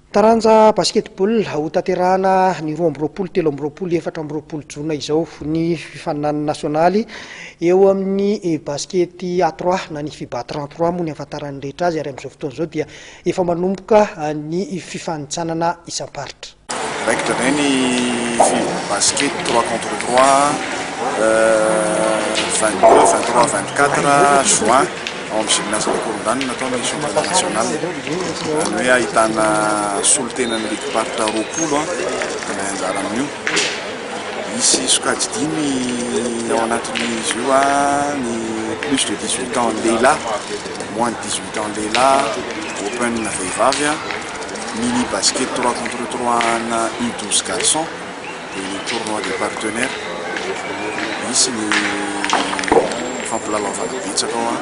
Taranja basketball ho tanterahana ny 2024 jona izao ny fifaninana nasionaly eo amin'ny baskety A3 na ny FIBA 33 moa ny ahafantaran'ny rehetra azy ary amin'izao fotoana izao dia efa manomboka ny fifanitsanana isam-paritra. Raikitra ny basket 3 contre 3 22, 23, 24 juin ao amin'ny gymnase de Korodany natao ny championnat national. Hoe ahitana solotenan'ny ligue paritra roapolo ny anjara amin'io. Misy sokajy dimy ao anatin'izy io ny plus de 18 ans lehilahy, moins de 18 ans lehilahy, open na vehivavy, mini basket 3 contre 3 na U12 garçons et le tournoi des partenaires. Misy ny fampilalaovana betsaka ao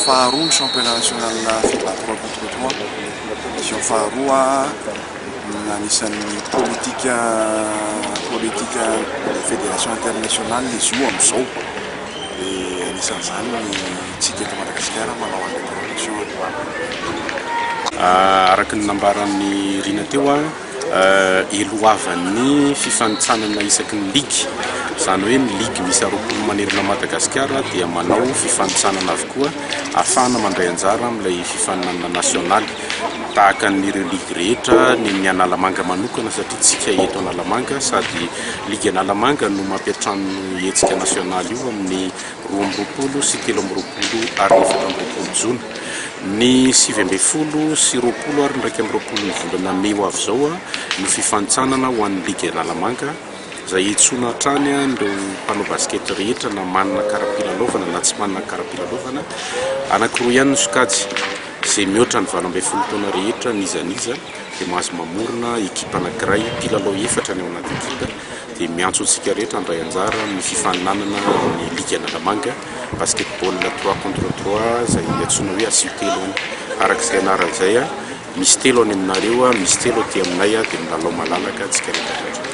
faharoa ny championnat national FIBA 3 contre 3 edition faharoa anisan'ny politika fédération internationale izy io amin'izao dia anisan'izany ny tsika eto Madagasikara manao an'ilay compétition. Araka ny nambaran'ny Rina teo eloavan'ny fifanitsanana isaky ny ligue, izany hoe ny ligue misy roapolo manerana Madagasikara dia manao fifanitsanana avokoa ahafahana mandray anjara amin'ilay fifaninana nasionaly tahaka n'ireo ligue rehetra ny Analamanga manokana satria tsika eto Analamanga sady ligue Analamanga no mampiatrano hetsika nasionaly io amin'ny 20 sy 13 ary 17 jona. Ny 7 sy 20 ary 120 ny volana May ho avy zao no fifanitsanana ho an'ny ligue Analamanga izay itsona hatrany ireo mpanao basket rehetra na manana karapilalovana na tsy manana karapilalovana anankiroa ihany ny sokajy izay mihoatra ny 20 taona rehetra nizaniza dia mahazo mamorona ekipa anankiray mpilalao efatra ny ao anaty ekipa dia miantso antsika rehetra handray anjara amin'ny fifaninanana ny ligue Analamanga basketball 3 contre 3 izay antsoina hoe asitelo any. Arak'izay anaran'izay misy telo any aminareo, misy telo aty aminay dia milalao malalaka antsika rehetra.